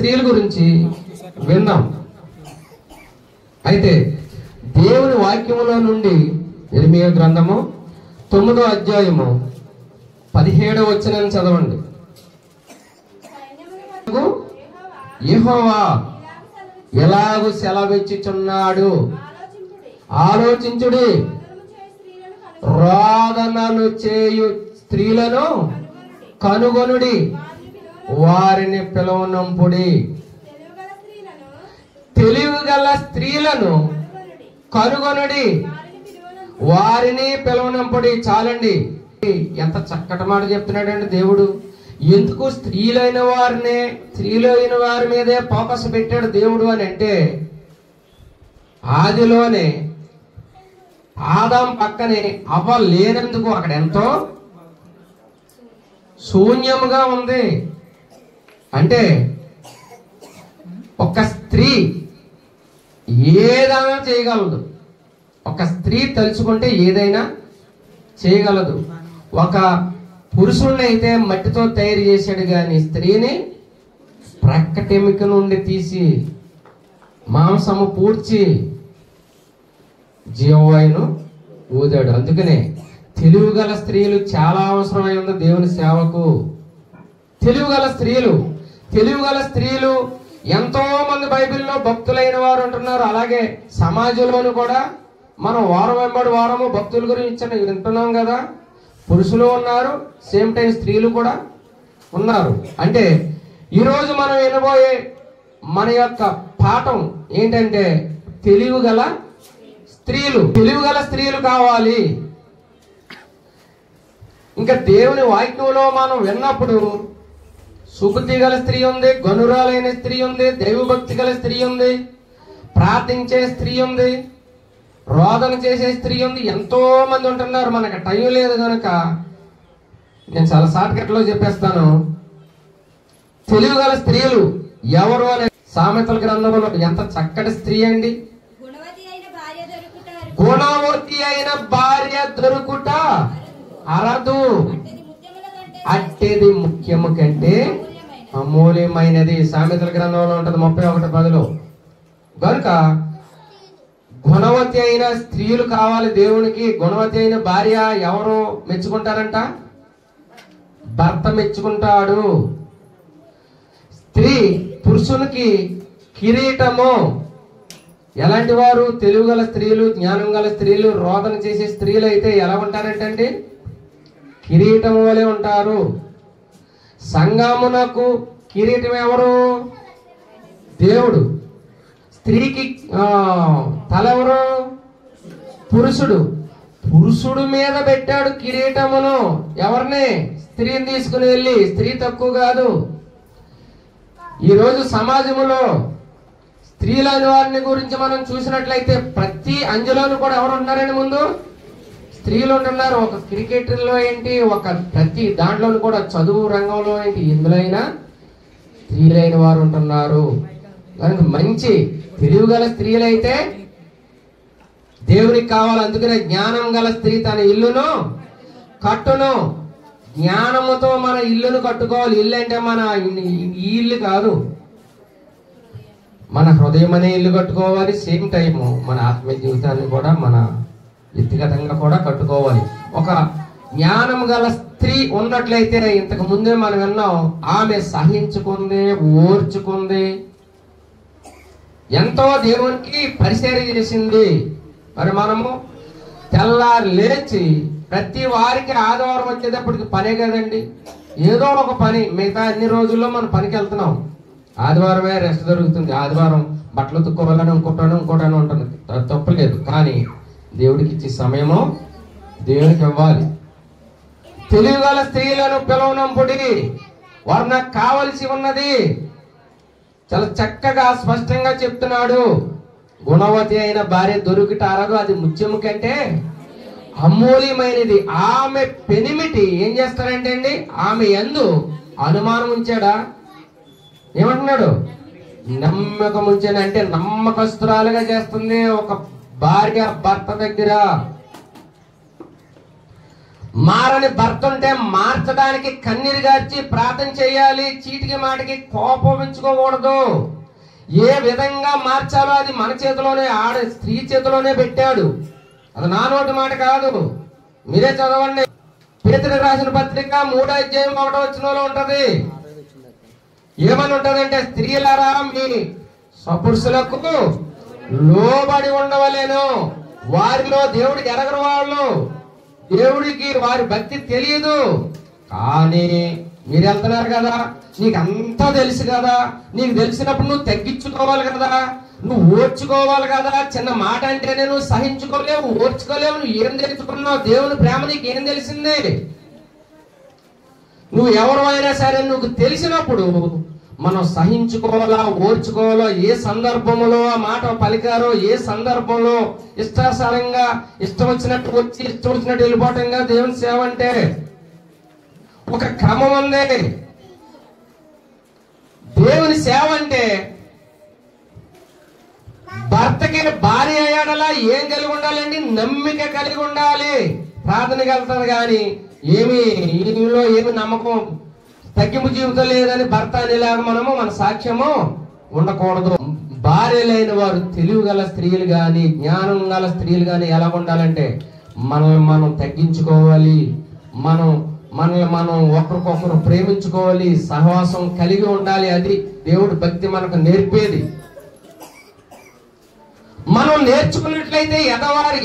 స్త్రీల గురించి విన్నాం. అయితే దేవుని వాక్యములో నుండి ఇర్మియా గ్రంథము 9వ అధ్యాయము 17వ వచనం చదవండి. యెహోవా ఎలాగూ సెలవిచ్చుచున్నాడు, ఆలోచించుడి, రోదనలు చేయు స్త్రీలను కనుగొనుడి, వారిని పిలువనంపుడి. తెలివిగల స్త్రీలను కనుగొనుడి, వారిని పిలువనంపుడి. చాలండి. ఎంత చక్కటి మాట చెప్తున్నాడండి దేవుడు. ఎందుకు స్త్రీలైన వారి మీదే ఫోకస్ పెట్టాడు దేవుడు అని అంటే, ఆదిలోనే ఆదాం పక్కనే అవ్వ లేనందుకు అక్కడ ఎంతో శూన్యముగా ఉంది. అంటే ఒక స్త్రీ ఏదైనా చేయగలదు. ఒక స్త్రీ తలుచుకుంటే ఏదైనా చేయగలదు. ఒక పురుషుణ్ణి అయితే మట్టితో తయారు చేశాడు, కానీ స్త్రీని ప్రక్కటెమిక నుండి తీసి మాంసము పూడ్చి జీవవాయును ఊదాడు. అందుకనే తెలివిగల స్త్రీలు చాలా అవసరమై ఉంది దేవుని సేవకు. తెలివిగల స్త్రీలు ఎంతో మంది బైబిల్లో భక్తులైన వారు ఉంటున్నారు. అలాగే సమాజంలోను కూడా మనం వారం వెంబడి వారము భక్తుల గురించి వింటున్నాం కదా. పురుషులు ఉన్నారు, సేమ్ టైం స్త్రీలు కూడా ఉన్నారు. అంటే ఈరోజు మనం వినబోయే మన యొక్క పాఠం ఏంటంటే తెలివిగల స్త్రీలు కావాలి. ఇంకా దేవుని వాక్యంలో మనం విన్నప్పుడు సుబుద్ధి గల స్త్రీ ఉంది, గనురాలైన స్త్రీ ఉంది, దైవభక్తి గల స్త్రీ ఉంది, ప్రార్థించే స్త్రీ ఉంది, రోదన చేసే స్త్రీ ఉంది. ఎంతో మంది ఉంటున్నారు. మనకు టైం లేదు కనుక నేను చాలా షార్ట్ కట్ లో చెప్పేస్తాను. తెలివిగల స్త్రీలు ఎవరు అనే సామెతల గ్రంథంలో ఎంత చక్కటి స్త్రీ అండి. గుణవతి అయిన భార్య దొరుకుట అరదు, అట్టేది ముఖ్యము కంటే అమూల్యమైనది. సామెతల గ్రంథంలో ఉంటుంది 31:10. కనుక గుణవతి అయిన స్త్రీలు కావాలి దేవునికి. గుణవతి అయిన భార్య ఎవరు మెచ్చుకుంటారంట? భర్త మెచ్చుకుంటాడు. స్త్రీ పురుషునికి కిరీటము. ఎలాంటి వారు? తెలివిగల స్త్రీలు, జ్ఞానం గల స్త్రీలు, రోదన చేసే స్త్రీలు అయితే ఎలా ఉంటారంటే కిరీటం వలె ఉంటారు. సంగమునకు కిరీటం ఎవరు? దేవుడు. స్త్రీకి తలెవరు? పురుషుడు మీద పెట్టాడు కిరీటమును. ఎవరిని? స్త్రీని తీసుకుని వెళ్ళి. స్త్రీ తక్కువ కాదు. ఈరోజు సమాజంలో స్త్రీలైన వారిని గురించి మనం చూసినట్లయితే ప్రతి అంజలోను కూడా ఎవరు ఉన్నారండి? ముందు స్త్రీలు ఉంటున్నారు. ఒక క్రికెట్లో ఏంటి, ఒక ప్రతి దాంట్లోనూ కూడా చదువు రంగంలో ఏంటి, ఎందులో అయినా స్త్రీలైన వారు ఉంటున్నారు. కనుక మంచి తెలివిగల స్త్రీలైతే దేవునికి కావాలి. అందుకనే జ్ఞానం గల స్త్రీ తన ఇల్లును కట్టును. జ్ఞానముతో మన ఇల్లును కట్టుకోవాలి. ఇల్లు అంటే మన ఈ ఇల్లు కాదు, మన హృదయం అనే ఇల్లు కట్టుకోవాలి. సేమ్ టైము మన ఆత్మీయ జీవితాన్ని కూడా మన వ్యక్తిగతంగా కూడా కట్టుకోవాలి. ఒక జ్ఞానం గల స్త్రీ ఉన్నట్లయితే, ఇంతకు ముందే మనం విన్నాం, ఆమె సహించుకుంది, ఓర్చుకుంది, ఎంతో దేవునికి పరిచర్య చేసింది. మరి మనము తెల్లారి లేచి ప్రతి వారికి ఆదివారం వచ్చేటప్పటికి పనే కదండి, ఏదో ఒక పని. మిగతా అన్ని రోజుల్లో మనం పనికి వెళ్తున్నాం, ఆదివారమే రెస్ట్ దొరుకుతుంది. ఆదివారం బట్టలు తుక్కోవాలని ఇంకోటాను ఉంటుంది, తప్పులేదు. కానీ దేవుడికి ఇచ్చే సమయము దేవునికి ఇవ్వాలి. తెలివిగల స్త్రీలను పిలవనంపుడి, వారు నాకు కావలసి ఉన్నది. చాలా చక్కగా స్పష్టంగా చెప్తున్నాడు. గుణవతి అయిన భార్య దొరుకుట అరదు, అది ముత్యము కంటే అమూల్యమైనది. ఆమె పెనిమిటి ఏం చేస్తారంటే అండి, ఆమె యందు అనుమానం ఉంచాడా? ఏమంటున్నాడు? నమ్మకం ఉంచాడు. అంటే నమ్మకస్తురాలుగా చేస్తుంది ఒక భార్య భర్త దగ్గర. మారని భర్త ఉంటే మార్చడానికి కన్నీరు గార్చి ప్రార్థన చేయాలి. చీటికి మాటికి కోపమించుకోకూడదు. ఏ విధంగా మార్చాలో అది మన చేతిలోనే, స్త్రీ చేతిలోనే పెట్టాడు. అది నా నోటి మాట కాదు, మీరే చదవండి. పేతురు రాసిన పత్రిక 3:1 ఉంటది. ఏమని ఉంటదంటే, స్త్రీలారా మీ సపురుషులకు లోబడి ఉండవలేను, వారిలో దేవుడు ఎరగరు, వాళ్ళు దేవుడికి వారి భక్తి తెలియదు. కానీ మీరు వెళ్తున్నారు కదా, నీకు అంతా తెలుసు కదా, నీకు తెలిసినప్పుడు నువ్వు తగ్గించుకోవాలి కదా, నువ్వు ఓర్చుకోవాలి కదా. చిన్న మాట అంటేనే నువ్వు సహించుకోలేవు, ఓర్చుకోలేవు. నువ్వు ఏం తెలుసుకున్నావు? దేవుని ప్రేమ నీకు ఏం తెలిసింది? నువ్వు ఎవరు అయినా సరే నువ్వు తెలిసినప్పుడు మనం సహించుకోవాలా, ఓర్చుకోవాలో, ఏ సందర్భంలో ఆ మాట పలికారో, ఏ సందర్భంలో ఇష్టాసారంగా ఇష్టం వచ్చినట్టు వచ్చి ఇష్టం వచ్చినట్టు వెళ్ళిపోవటంగా దేవుని సేవ అంటే ఒక క్రమం ఉంది. దేవుని సేవ అంటే భర్తకి భార్య అయ్యాడలా ఏం కలిగి ఉండాలండి? నమ్మిక కలిగి ఉండాలి. ప్రార్థనకి వెళ్తారు కానీ ఈమెలో ఏమి నమ్మకం, తగ్గింపు జీవితం లేదని భర్త అనేలాగా మన సాక్ష్యము ఉండకూడదు. భార్య లేని వారు తెలివి గల స్త్రీలు గాని, జ్ఞానం గల స్త్రీలు గాని ఎలా ఉండాలంటే మనల్ని మనం తగ్గించుకోవాలి, మనల్ని మనం ఒకరికొకరు ప్రేమించుకోవాలి, సహవాసం కలిగి ఉండాలి. అది దేవుడు భక్తి మనకు నేర్పేది. మనం నేర్చుకున్నట్లయితే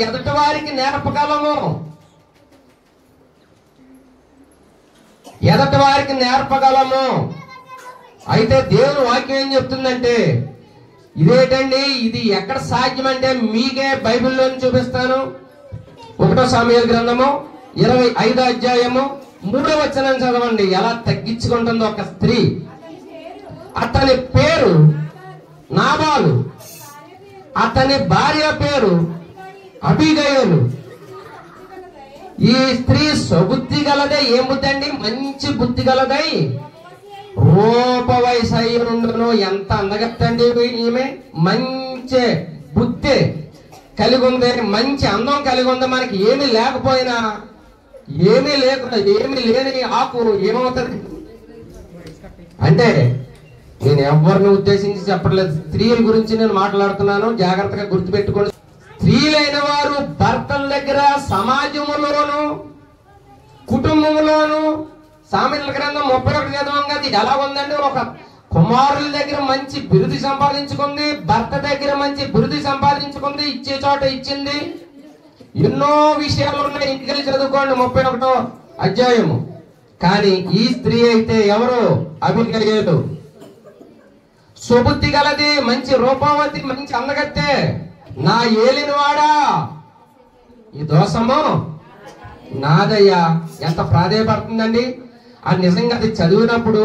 ఎదుటి వారికి నేర్పగలము, ఎదటి వారికి నేర్పగలము. అయితే దేవుని వాక్యం ఏం చెప్తుందంటే, ఇదేంటండి, ఇది ఎక్కడ సాధ్యం అంటే మీకే బైబిల్లో చూపిస్తాను. 1 సమూయేలు గ్రంథము 25:3 చదవండి. ఎలా తగ్గించుకుంటుందో ఒక స్త్రీ. అతని పేరు నాబాలు, అతని భార్య పేరు అబీగయలు. ఈ స్త్రీ సుబుద్ధి గలదై, ఏం బుద్ధి అండి? మంచి బుద్ధి గలదై, రూపవైసయ్యుండును. ఎంత అందగత్తండి ఈమె! మంచి బుద్ధి కలిగి ఉంది, మంచి అందం కలిగి ఉంది. మనకి ఏమీ లేకపోయినా, ఏమీ లేని ఆకు ఏమవుతుంది అంటే, నేను ఎవరిని ఉద్దేశించి చెప్పట్లేదు, స్త్రీల గురించి నేను మాట్లాడుతున్నాను, జాగ్రత్తగా గుర్తుపెట్టుకోండి. స్త్రీలైన వారు భర్తల దగ్గర, సమాజంలోను, కుటుంబంలోను, సామెతల గ్రంథం 31 చదవం కదా, ఎలా ఉందండి? ఒక కుమారుల దగ్గర మంచి బిరుదు సంపాదించుకుంది, భర్త దగ్గర మంచి బిరుదు సంపాదించుకుంది, ఇచ్చే చోట ఇచ్చింది. ఎన్నో విషయాలు ఉన్నాయి, ఇంటికి చదువుకోండి 31వ అధ్యాయము. కానీ ఈ స్త్రీ అయితే ఎవరు? అబీగయలు. సుబుద్ధి గలది, మంచి రూపవతి, మంచి అందగత్తే. నా ఏలినవాడా, ఈ దోషము నాదయ్యా. ఎంత ప్రాధేయపడుతుందండి! అది నిజంగా అది చదివినప్పుడు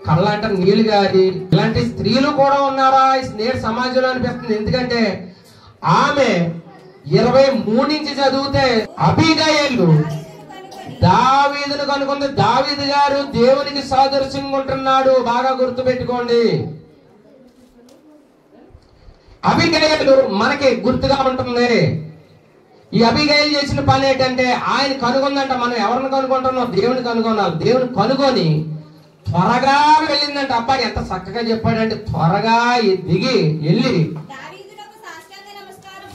కళ్ళంట నీళ్లు గారి, ఇలాంటి స్త్రీలు కూడా ఉన్నారా ఈ నేడు సమాజంలో అనిపిస్తుంది. ఎందుకంటే ఆమె 23 నుంచి చదివితే, అబీగయలు దావీదును కనుకుంది. దావీదు గారు దేవునికి సాదృశ్యంగా ఉంటున్నాడు, బాగా గుర్తు పెట్టుకోండి. అబీగయలు మనకి గుర్తుగా ఉంటుంది. ఈ అబీగయలు చేసిన పని ఏంటంటే, ఆయన కనుగొందంట. మనం ఎవరిని కనుగొంటున్నాం? దేవుని కనుగొనాలి. దేవుని కనుగొని త్వరగా వెళ్ళిందంట. అబ్బాయి ఎంత చక్కగా చెప్పాడంటే, త్వరగా దిగి వెళ్ళి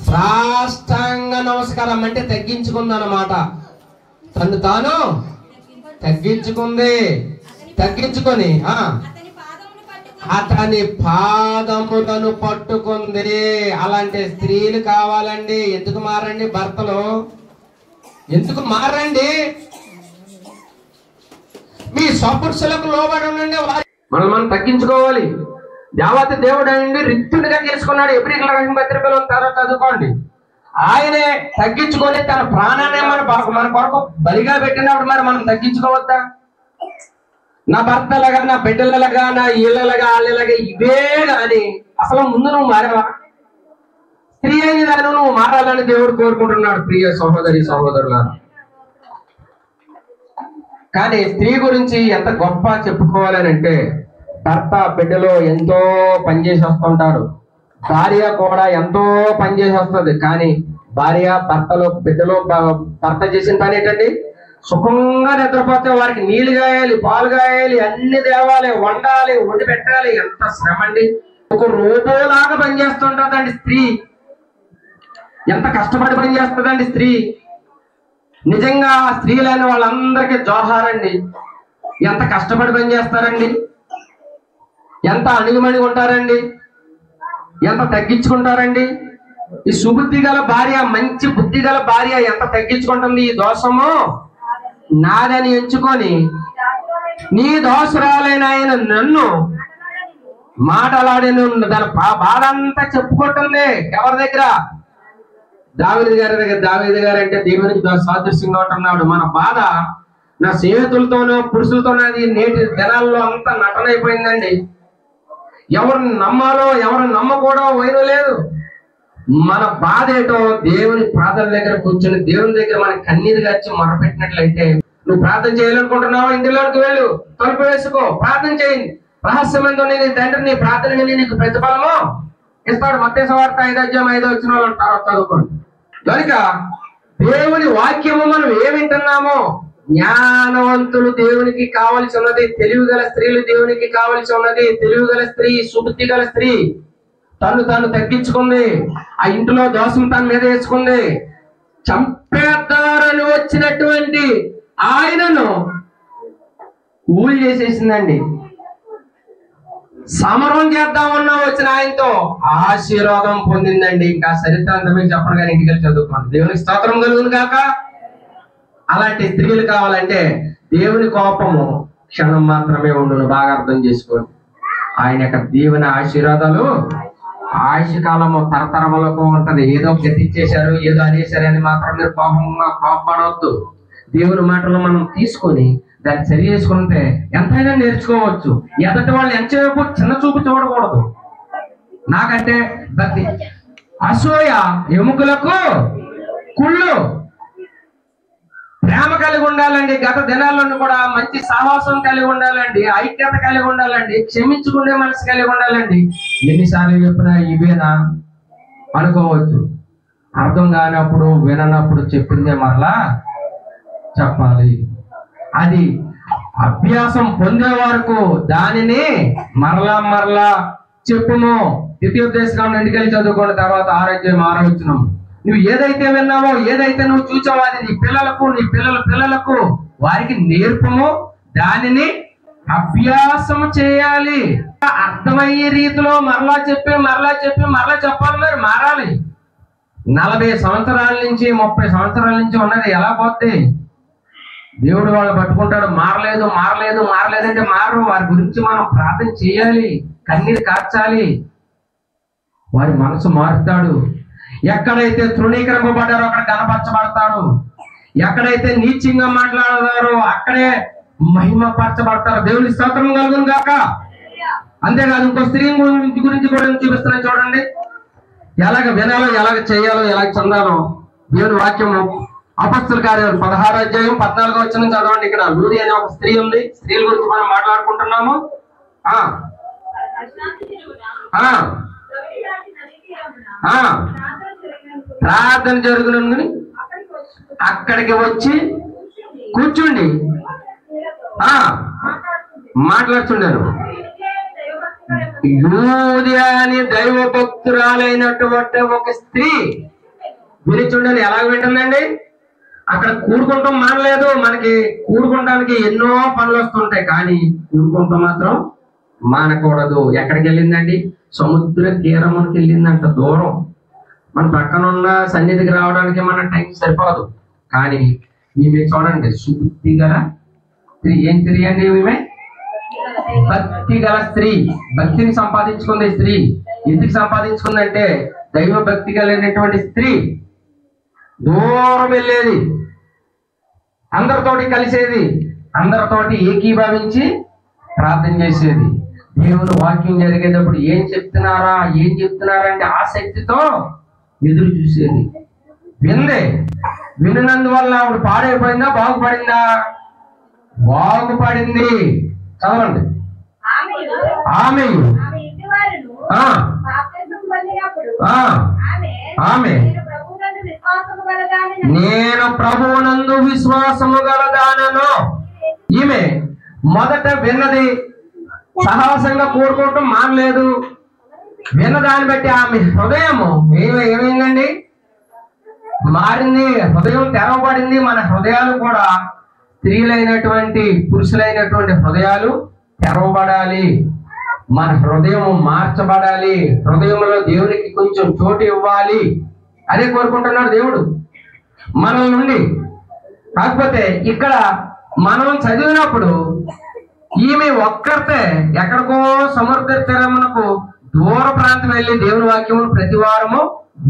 సాష్టాంగ నమస్కారం అంటే తగ్గించుకుందన్నమాట. తను తాను తగ్గించుకొని అతని పాదములను పట్టుకుంది. అలాంటి స్త్రీలు కావాలండి. ఎందుకు మారండి భర్తలు? ఎందుకు మారండి? మీ సపురుషులకు లోబడి ఉండండి. మనం తగ్గించుకోవాలి. దేవత దేవుడు అయ్యండి రిక్తుడిగా చేసుకున్నాడు. ఎబ్రీయుల రాసిన పత్రికలో చదువుకోండి. ఆయనే తగ్గించుకొని తన ప్రాణాన్ని మన కొరకు బలిగా పెట్టినప్పుడు మరి మనం తగ్గించుకోవద్దా? నా భర్తలాగా, నా బిడ్డలలాగా, నా ఇళ్ళలాగా, వాళ్ళలాగా ఇవే కానీ అసలు ముందు నువ్వు మారవా? స్త్రీ అయిన దాన్ని నువ్వు మారాలని దేవుడు కోరుకుంటున్నాడు. ప్రియ సహోదరి సహోదరులారా, కానీ స్త్రీ గురించి ఎంత గొప్ప చెప్పుకోవాలని అంటే, భర్త బిడ్డలో ఎంతో పనిచేసి వస్తుంటారు, భార్య కూడా ఎంతో పనిచేసి వస్తుంది. కానీ భార్య బిడ్డలో భర్త చేసిన పని ఏంటండి? సుఖంగా నిద్రపోతే వారికి నీళ్లు కాయాలి, పాలు కాయాలి, అన్ని తేవాలి, వండాలి, వండి పెట్టాలి. ఎంత శ్రమ అండి. ఒక రోబోలాగా పనిచేస్తుంటదండి స్త్రీ. ఎంత కష్టపడి పనిచేస్తుందండి స్త్రీ. నిజంగా స్త్రీలైన వాళ్ళందరికీ జోహారండి. ఎంత కష్టపడి పనిచేస్తారండి, ఎంత అణిగిమణిగి ఉంటారండి, ఎంత తగ్గించుకుంటారండి. ఈ సుబుద్ధి గల భార్య, మంచి బుద్ధి గల భార్య ఎంత తగ్గించుకుంటుంది. ఈ దోషము నాదని ఎంచుకొని నీ దోషరాలైన ఆయన నన్ను మాటలాడిన దాని బాధ అంతా చెప్పుకుంటుంది. ఎవరి దగ్గర? దావీదు గారి దగ్గర. దావీదు గారు అంటే దేవునికి సాదృశ్యంగా ఉంటున్నాడు. మన బాధ నా స్నేహితులతోనో పురుషులతోనో అది నేటి దినాల్లో అంతా నటన అయిపోయిందండి. ఎవరిని నమ్మాలో ఎవరిని నమ్మకూడో వైరు లేదు. మన బాధ ఏంటో దేవుని ప్రార్థన దగ్గర కూర్చొని దేవుని దగ్గర మన కన్నీరు గార్చి మొరపెట్టినట్లయితే, నువ్వు ప్రార్థన చేయాలనుకుంటున్నావా, ఇంటిలోకి వెళ్ళు, తలుపు వేసుకో, ప్రార్థన చేయండి. రహస్యమందు నీ తండ్రి నీ ప్రార్థన విని నీకు ప్రతిఫలము ఇస్తాడు. మత్తయి సువార్త 5:5 తర్వాత చదువుకోండి. కనుక దేవుని వాక్యము మనం ఏమింటున్నామో, జ్ఞానవంతులు దేవునికి కావలసి ఉన్నది, తెలివి గల స్త్రీలు దేవునికి కావలసి ఉన్నది. తెలివి గల స్త్రీ, సుబుద్ధి గల స్త్రీ తాను తగ్గించుకుంది. ఆ ఇంటిలో దోషం తన మీద వేసుకుంది. చంపేద్దారని వచ్చినటువంటి ఆయనను ఊళ్ళు చేసేసిందండి. సమరం చేద్దామన్నా వచ్చిన ఆయనతో ఆశీర్వాదం పొందిందండి. ఇంకా చరిత్ర అంతా మీకు చెప్పను కానీ ఇంటికి వెళ్ళి చదువుకోండి. దేవునికి స్తోత్రం కలుగును కాక. అలాంటి స్త్రీలు కావాలంటే దేవుని కోపము క్షణం మాత్రమే ఉండును. బాగా అర్థం చేసుకోండి. ఆయన యొక్క దీవెన ఆశీర్వాదాలు ఆయుష్కాలము తరతరములకు ఉంటది. ఏదో గతిచ్చేశారు, ఏదో అనేశారు అని మాత్రం మీరు కోపపడవద్దు. దేవుని మాటలు మనం తీసుకొని దాన్ని సరి చేసుకుంటే ఎంతైనా నేర్చుకోవచ్చు. ఎదటి వాళ్ళు ఎంతసేపు చిన్న చూపు చూడకూడదు. నాకంటే భక్తి, అసూయ ఎముకలకు కుళ్ళు. ప్రేమ కలిగి ఉండాలండి. గత దినాల్లో కూడా మంచి సహవాసం కలిగి ఉండాలండి, ఐక్యత కలిగి ఉండాలండి, క్షమించుకునే మనసు కలిగి ఉండాలండి. ఎన్నిసార్లు చెప్పినా ఇవేనా అనుకోవచ్చు. అర్థం కానప్పుడు, విననప్పుడు చెప్పిందే మరలా చెప్పాలి. అది అభ్యాసం పొందే వరకు దానిని మరలా చెప్పుము. ద్వితీయోపదేశకాండం ఇంటికెళ్ళి చదువుకున్న తర్వాత 6:6 నువ్వు ఏదైతే విన్నావో, ఏదైతే నువ్వు చూసావో అది నీ పిల్లలకు, నీ పిల్లలకు వారికి నేర్పము. దానిని అభ్యాసము చేయాలి. అర్థమయ్యే రీతిలో మరలా చెప్పాలి. మరి మారాలి. 40 సంవత్సరాల నుంచి 30 సంవత్సరాల నుంచి ఉన్నది ఎలా పోతే దేవుడు వాళ్ళు పట్టుకుంటాడు. మారలేదు అంటే మారు. వారి గురించి మనం ప్రార్థన చేయాలి, కన్నీరు కార్చాలి. వారి మనసు మారుతాడు. ఎక్కడైతే తృణీకరింపబడ్డారో అక్కడ కనపరచబడతారు. ఎక్కడైతే నీచంగా మాట్లాడతారో అక్కడే మహిమపరచబడతారు. దేవుని స్తోత్రం కలుగును గాక. అంతేకాదు ఇంకో స్త్రీ గురించి కూడా చూపిస్తున్నాను చూడండి. ఎలాగ వినాలో, ఎలాగ చేయాలో, ఎలాగ చెందాలో దేవుని వాక్యము అపొస్తలుల కార్యాలు 16:14 చదవండి. ఇక్కడ లూది అనే ఒక స్త్రీ ఉంది. స్త్రీల గురించి మనం మాట్లాడుకుంటున్నాము. ప్రార్థన జరుగును అక్కడికి వచ్చి కూర్చుండి మాట్లాడుతుండారు. యూదియా అని దైవ భక్తురాలైనటువంటి ఒక స్త్రీ వినిచుండని ఎలా వింటుందండి. అక్కడ కూడుకుంటాం మానలేదు. మనకి కూడుకుంటానికి ఎన్నో పనులు వస్తుంటాయి, కానీ కూడుకుంటాం మాత్రం మానకూడదు. ఎక్కడికి వెళ్ళిందండి? సముద్ర తీరమునికి వెళ్ళిందంట. దూరం. మన పక్కన ఉన్న సన్నిధికి రావడానికి మన టైం సరిపోదు. కానీ ఈమె చూడండి, సుబుద్ధి గల స్త్రీ. ఏం స్త్రీ అండి ఈమె? భక్తి గల స్త్రీ. భక్తిని సంపాదించుకుంది స్త్రీ. ఎందుకు సంపాదించుకుందంటే దైవ భక్తి కలిగినటువంటి స్త్రీ. దూరం వెళ్ళేది, అందరితోటి కలిసేది, అందరితోటి ఏకీభవించి ప్రార్థన చేసేది. దేవుని వాక్యం జరిగేటప్పుడు ఏం చెప్తున్నారా అంటే ఆసక్తితో ఎదురు చూసేది. విందే. విన్నందువల్ల ఆవిడ పాడైపోయిందా, బాగుపడిందా? బాగుపడింది. చదవండి. ఆమె నేను ప్రభువునందు విశ్వాసము గలదానను. ఈమె మొదట విన్నది సాహసంగా కోరుకోవటం మానలేదు. విన్నదాన్ని బట్టి ఆమె హృదయము ఏమైందండి? మారింది. హృదయం తెరవబడింది. మన హృదయాలు కూడా స్త్రీలైనటువంటి పురుషులైనటువంటి హృదయాలు తెరవబడాలి. మన హృదయం మార్చబడాలి. హృదయంలో దేవునికి కొంచెం చోటు ఇవ్వాలి. అదే కోరుకుంటున్నాడు దేవుడు మన నుండి. కాకపోతే ఇక్కడ మనం చదివినప్పుడు ఈమె ఒక్కరితే ఎక్కడికో సముద్ర తీరమునకు దూర ప్రాంతం వెళ్ళి దేవుని వాక్యమును ప్రతి వారము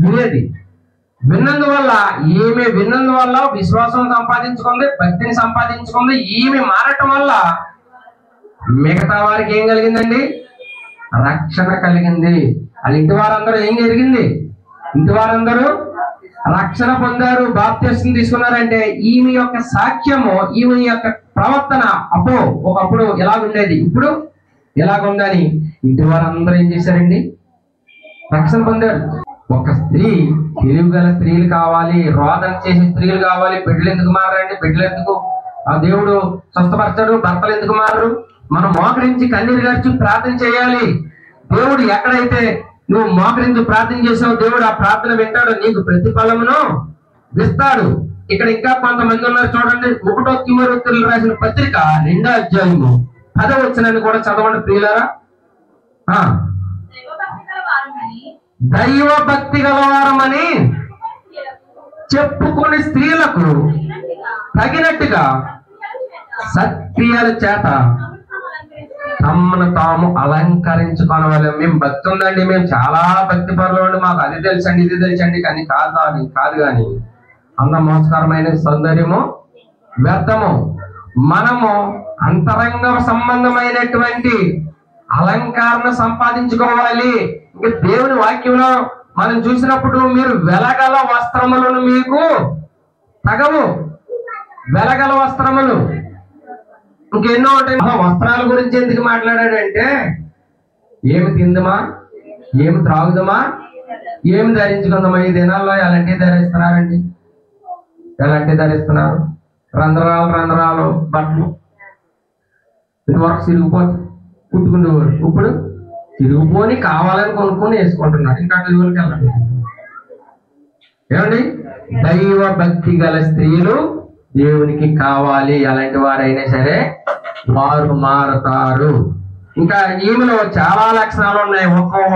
వినేది. విన్నందువల్ల ఈమె విన్నందువల్ల విశ్వాసం సంపాదించుకుంది, భక్తిని సంపాదించుకుంది. ఈమె మారటం వల్ల మిగతా వారికి ఏం కలిగిందండి? రక్షణ కలిగింది. వాళ్ళ ఇంటి వారందరూ ఏం జరిగింది? ఇంటి వారందరూ రక్షణ పొందారు, బాప్తిస్మం తీసుకున్నారంటే ఈమె యొక్క సాక్ష్యము, ఈమె యొక్క ప్రవర్తన ఒకప్పుడు ఎలాగుండేది, ఇప్పుడు ఎలాగుందని ఇంటి వారందరూ ఏం చేశారండి? రక్షణ పొందారు. ఒక స్త్రీ, తెలివి గల స్త్రీలు కావాలి, రోదన చేసే స్త్రీలు కావాలి. బిడ్డలు ఎందుకు మారండి? బిడ్డలు ఎందుకు ఆ దేవుడు స్వస్థపరచడు? భర్తలు ఎందుకు మారరు? మనం మోకరించి కన్నీరు గార్చి ప్రార్థన చేయాలి. దేవుడు ఎక్కడైతే నువ్వు మోకరించి ప్రార్థన చేసావు, దేవుడు ఆ ప్రార్థన వింటాడు, నీకు ప్రతిఫలమును ఇస్తాడు. ఇక్కడ ఇంకా కొంతమంది ఉన్నారు చూడండి. 1 తిమోతియులకు రాసిన పత్రిక 2వ అధ్యాయము 10వ వచనాన్ని కూడా చదవండి ప్రియులారా. దైవ భక్తి గలవారమని చెప్పుకుని స్త్రీలకు తగినట్టుగా సత్క్రియల చేత తమను తాము అలంకరించుకోవాలి. మేము భక్తి ఉందండి, మేము చాలా భక్తి పరులు, మాకు అది తెలుసండి ఇది తెలుసండి, కానీ కాదు కానీ అంత మోసకరమైన సౌందర్యము వ్యర్థము. మనము అంతరంగ సంబంధమైనటువంటి అలంకారణ సంపాదించుకోవాలి. ఇంకా దేవుని వాక్యంలో మనం చూసినప్పుడు మీరు వెలగల వస్త్రములను మీకు తగవు. వెలగల వస్త్రములు ఇంకెన్నో ఉంటాయి. వస్త్రాల గురించి ఎందుకు మాట్లాడాడంటే, ఏమి తిందమా, ఏమి త్రాగుదమా, ఏమి ధరించుకుందామా. ఈ దినాల్లో ఎలాంటివి ధరిస్తున్నారండి? ఎలాంటివి ధరిస్తున్నారు? రంధ్రాలు బట్టలు. ఇదివరకు సిరిగిపోతే కుట్టుకునేవారు, ఇప్పుడు తిరుగుపోని కావాలని కొనుక్కొని వేసుకుంటున్నారు. ఇంకా జోలికి వెళ్ళండి. ఏమండి? దైవ భక్తి గల స్త్రీలు దేవునికి కావాలి. అలాంటి వారైనా సరే వారు మారతారు. ఇంకా ఈమెలో చాలా లక్షణాలు ఉన్నాయి.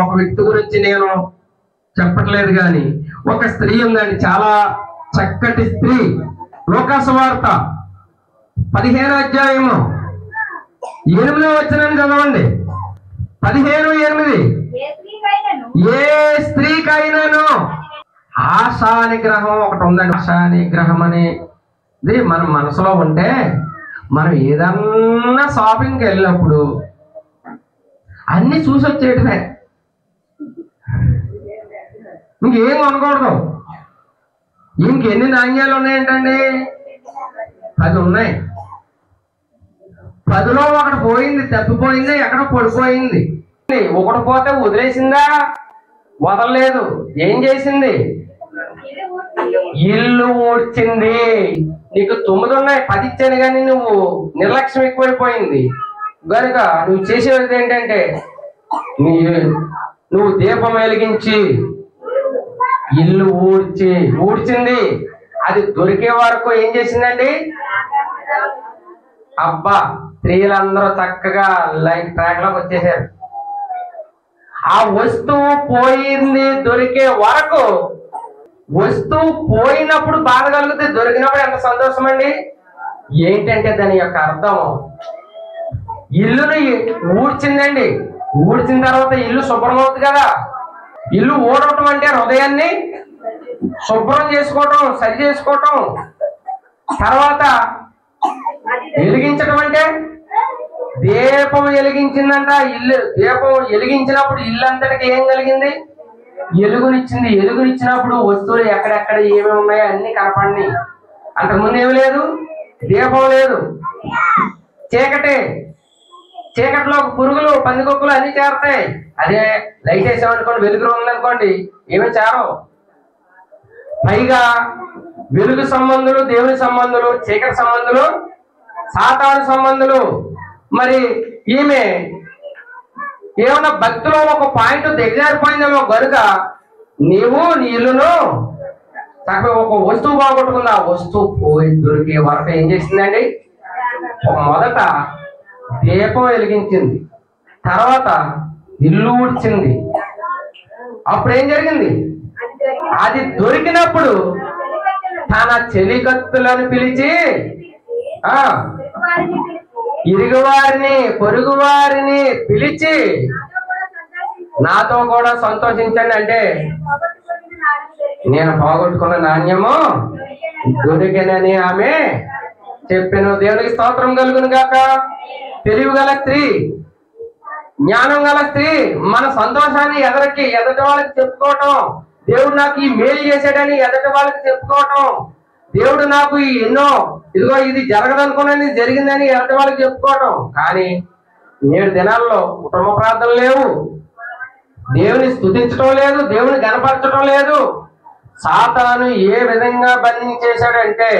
ఒక వ్యక్తి గురించి నేను చెప్పట్లేదు కానీ ఒక స్త్రీ ఉందండి, చాలా చక్కటి స్త్రీ. లూకా సువార్త 15వ అధ్యాయము 8వ వచనాన్ని చదవండి. 15:8. ఏ స్త్రీకైనాను ఆశా నిగ్రహం ఒకటి ఉందండి. ఆశా నిగ్రహం అనేది మన మనసులో ఉంటే మనం ఏదన్నా షాపింగ్కి వెళ్ళినప్పుడు అన్ని చూసి వచ్చేయటమే, ఇంకేం కొనకూడదు. ఇంకెన్ని నాణ్యాలు ఉన్నాయేంటండి? 10 ఉన్నాయి. 10లో ఒకటి పోయింది, తప్పిపోయింది, ఎక్కడ పడిపోయింది. ఒకటి పోతే వదిలేసిందా? వదలలేదు. ఏం చేసింది? ఇల్లు ఊడ్చింది. నీకు 9 ఉన్నాయి, 10 ఇచ్చాను కానీ నువ్వు నిర్లక్ష్యం ఎక్కువైపోయింది కనుక నువ్వు చేసేది ఏంటంటే నువ్వు దీపం వెలిగించి ఇల్లు ఊడ్చింది. అది దొరికే వరకు ఏం చేసిందండి? అబ్బా, స్త్రీలందరూ చక్కగా లైన్ ట్రాక్ లోకి వచ్చేసారు. ఆ వస్తువు పోయింది దొరికే వరకు. వస్తువు పోయినప్పుడు బాధ కలిగితే దొరికినప్పుడు ఎంత సంతోషం అండి. ఏంటంటే దాని యొక్క అర్థం, ఇల్లుని ఊడ్చిందండి. ఊడ్చిన తర్వాత ఇల్లు శుభ్రం అవుతుంది కదా. ఇల్లు ఊడటం అంటే హృదయాన్ని శుభ్రం చేసుకోవటం, సరి చేసుకోవటం. తర్వాత వెలిగించడం అంటే దీపం వెలిగించిందంట. ఇల్లు దీపం వెలిగించినప్పుడు ఇల్లు అంతటికి ఏం కలిగింది? ఎలుగునిచ్చింది. ఎలుగునిచ్చినప్పుడు వస్తువులు ఎక్కడెక్కడ ఏమేమి ఉన్నాయో అన్ని కనపడి. అంతకుముందు ఏమి లేదు, దీపం లేదు, చీకటిలో పురుగులు, పందికొక్కులు అన్ని చేరతాయి. అదే లైట్ వేసామనుకోండి, వెలుగులో ఉందనుకోండి, ఏమీ చేరవు. పైగా వెలుగు సంబంధులు దేవుని సంబంధులు, చీకటి సంబంధులు సాతాను సంబంధులు. మరి ఈమె ఏమన్నా భక్తిలో ఒక పాయింట్ దిగజారిపోయిందేమో గనుక నీవు నీ ఇల్లును ఒక వస్తువు బాగొట్టుకుంది. ఆ వస్తువు పోయి దొరికే వరకు ఏం చేసిందండి? మొదట దీపం వెలిగించింది, తర్వాత ఇల్లు ఊడ్చింది. అప్పుడు ఏం జరిగింది? అది దొరికినప్పుడు తన చెలికత్తులను పిలిచి ఇరుగు వారిని పొరుగు వారిని పిలిచి నాతో కూడా సంతోషించండి. అంటే నేను పోగొట్టుకున్న నాణ్యము దొరికినని ఆమె చెప్పాను. దేవునికి స్తోత్రం కలుగును గాక. తెలివి గల స్త్రీ, జ్ఞానం గల స్త్రీ మన సంతోషాన్ని ఎదటి వాళ్ళకి చెప్పుకోవటం, దేవుడు నాకు ఈ మేలు చేశాడని ఎదటి వాళ్ళకి చెప్పుకోవటం, దేవుడు నాకు ఎన్నో ఇదిగో ఇది జరగదనుకున్నది జరిగిందని ఎదటి వాళ్ళకి చెప్పుకోవటం. కానీ నేడు దినాల్లో కుటుంబ ప్రార్థనలు లేవు, దేవుని స్తుతించడం లేదు, దేవుని గణపరచడం లేదు. సాతాను ఏ విధంగా బంధించేశాడంటే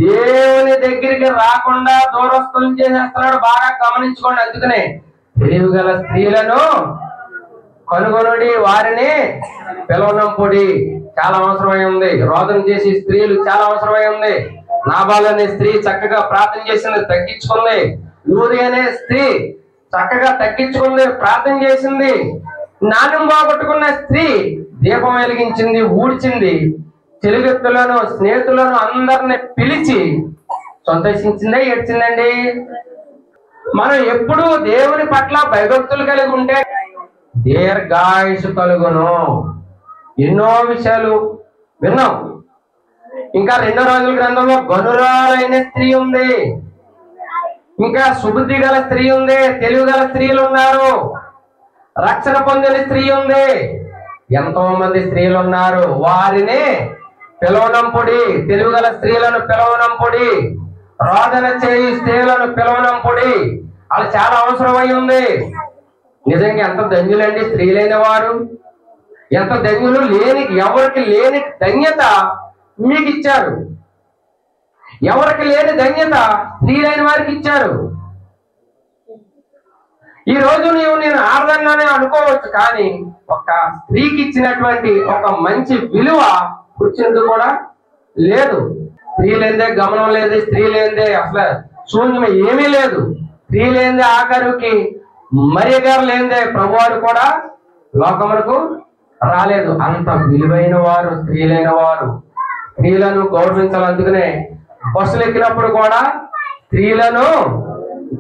దేవుని దగ్గరికి రాకుండా దూరస్తులు చేసేస్తున్నాడు. బాగా గమనించుకోండి. అందుకనే తెలివి గల స్త్రీలను కనుగొనుడి, వారిని పిలవనంపుడి చాలా అవసరమై ఉంది. రోదన చేసి స్త్రీలు చాలా అవసరమై ఉంది. నాబాల్ అనే స్త్రీ చక్కగా ప్రార్థన చేసింది, తగ్గించుకుంది. లూది అనే స్త్రీ చక్కగా తగ్గించుకుంది, ప్రార్థన చేసింది. నాణ్యం బాగొట్టుకున్న స్త్రీ దీపం వెలిగించింది, ఊడ్చింది. చెలిగెత్తులను స్నేహితులను అందరిని పిలిచి సంతోషించిందే ఏడ్చిందండి. మనం ఎప్పుడు దేవుని పట్ల భయభక్తులు కలిగి ఉంటే దీర్ఘాయుషు కలుగును. ఎన్నో విషయాలు విన్నాం. ఇంకా 2వ రాజుల గ్రంథంలో గనురాలైన స్త్రీ ఉంది, ఇంకా సుబుద్ధి గల స్త్రీ ఉంది, తెలివి గల స్త్రీలు ఉన్నారు, రక్షణ పొందిన స్త్రీ ఉంది. ఎంతో మంది స్త్రీలు ఉన్నారు. వారిని పిలవనంపుడి, తెలివి గల స్త్రీలను పిలవనంపుడి, రోదన చేయి స్త్రీలను పిలవనంపుడి. అది చాలా అవసరమై ఉంది. నిజంగా ఎంత ధన్యులండి స్త్రీలైన వారు, ఎంత ధన్యులు. ఎవరికి లేని ధన్యత మీకు ఇచ్చారు. ఎవరికి లేని ధన్యత స్త్రీలైన వారికి ఇచ్చారు. ఈ రోజు నేను ఆడదాన్ని అనుకోవచ్చు, కానీ ఒక స్త్రీకి ఇచ్చినటువంటి ఒక మంచి విలువ పురుషునికి కూడా లేదు. స్త్రీ లేదే గమనం లేదు, స్త్రీ లేదే అసలు శూన్యం ఏమీ లేదు. స్త్రీ లేదే ఆఖరికి మర్యాద లేదే ప్రభువారు కూడా లోకములకు రాలేదు. అంత విలువైన వారు స్త్రీలైన వారు. స్త్రీలను గౌరవించాలి. అందుకనే బస్సులు ఎక్కినప్పుడు కూడా స్త్రీలను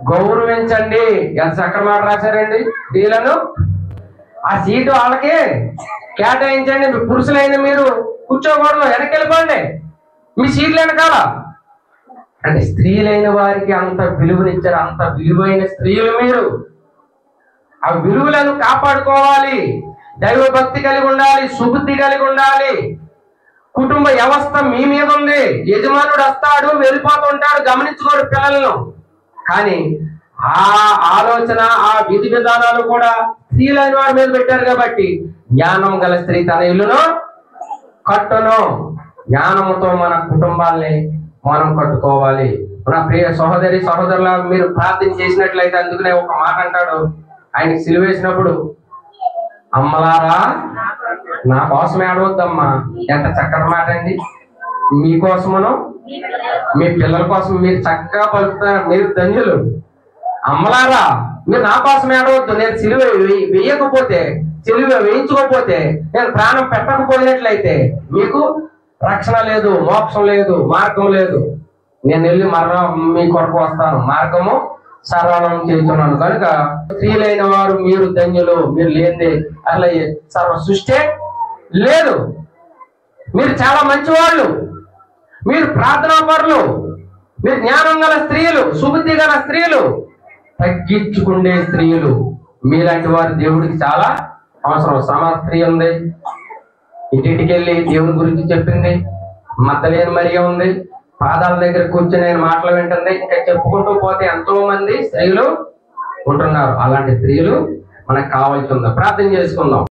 గౌరవించండి. ఎంత చక్కటి మాట రాశారండి. స్త్రీలను ఆ సీటు వాళ్ళకి కేటాయించండి. పురుషులైన మీరు కూర్చోకూడదు, వెనక్కి వెళ్ళిపోండి, మీ సీట్లు వెనకాల. అంటే స్త్రీలైన వారికి అంత విలువనిచ్చారు. అంత విలువైన స్త్రీలు మీరు. ఆ విలువలను కాపాడుకోవాలి. దైవ భక్తి కలిగి ఉండాలి, సుబుద్ధి కలిగి ఉండాలి. కుటుంబ వ్యవస్థ మీ మీద ఉంది. యజమానుడు వస్తాడు, వెళ్ళిపోతుంటాడు, గమనించుకోడు పిల్లలను. కానీ ఆ ఆలోచన, ఆ విధి విధానాలు కూడా స్త్రీలైన వారి మీద పెట్టారు. కాబట్టి జ్ఞానం గల స్త్రీ తన ఇల్లును కట్టును. జ్ఞానముతో మన కుటుంబాల్ని మనం కట్టుకోవాలి. నా ప్రియ సహోదరి సహోదరుల, మీరు ప్రార్థన చేసినట్లయితే, అందుకనే ఒక మాట అంటాడు ఆయన సిలువేసినప్పుడు, అమ్మలారా నా కోసం ఏడవద్దమ్మా. ఎంత చక్కటి మాట అండి. మీకోసమును మీ పిల్లల కోసం మీరు చక్కగా పలుకుతారు. మీరు ధన్యులు. అమ్మలారా మీరు నా కోసం ఏడవద్దు. నేను సిలువ వేయకపోతే, సిలువ వేయించుకోకపోతే, నేను ప్రాణం పెట్టకపోయినట్లయితే మీకు రక్షణ లేదు, మోక్షం లేదు, మార్గం లేదు. నేను వెళ్ళి మరణం మీ కొరకు వస్తాను, మార్గము సరళం చేస్తున్నాను. కనుక స్త్రీలైన వారు మీరు ధన్యులు. మీరు లేనిదే అసలు సర్వ సృష్టి లేదు. మీరు చాలా మంచివాళ్ళు, మీరు ప్రార్థనా పరులు, మీరు జ్ఞానం గల స్త్రీలు, సుబుద్ధి గల స్త్రీలు, తగ్గించుకునే స్త్రీలు. మీలాంటి వారు దేవుడికి చాలా అవసరం. శ్రమ స్త్రీ ఉంది, ఇంటింటికి వెళ్ళి దేవుని గురించి చెప్పింది. మద్దలేని మరియ ఉంది, పాదాల దగ్గర కూర్చొని ఆయన మాటలు వింటుంది. ఇంకా చెప్పుకుంటూ పోతే ఎంతో మంది స్త్రీలు ఉంటున్నారు. అలాంటి స్త్రీలు మనకు కావాల్సి ఉంది. ప్రార్థన చేసుకుందాం.